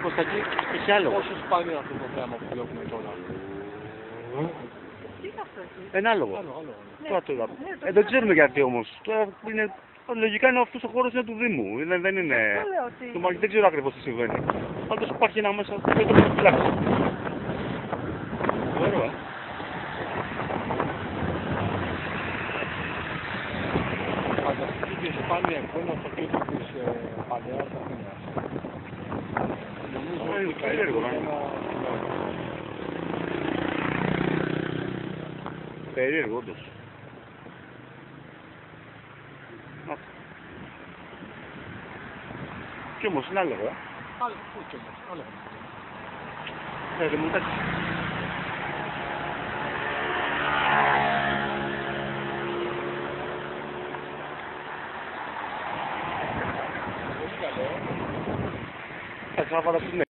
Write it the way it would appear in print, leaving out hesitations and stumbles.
Κωστακή, έχει άλλο. Πόσο σπάνιο αυτό το πράγμα που βλέπουμε τώρα. Τι είναι αυτό εκεί? Ένα άλογο. Άλλο. Τώρα το είδα. Δεν ξέρουμε γιατί όμως. Τώρα είναι... Λογικά είναι αυτός ο χώρος είναι του Δήμου. Δεν είναι... Το λέω ότι... Το μαγικό δεν ξέρω ακριβώς τι συμβαίνει. Πάντως υπάρχει ένα μέσα που δεν το έχω φυλάξει. Ωραίο, Φανταστική και σπάνια εικόνα στο κέντρο της παλαιάς Αθήνας. Νομίζω ότι περίεργο, περίεργο, όντως. Κι όμως είναι άλογο, Άλλο, όχι όμως, άλλο. δεν μου τάξει. Πολύ καλό. Θα ξαναφανταστούμε.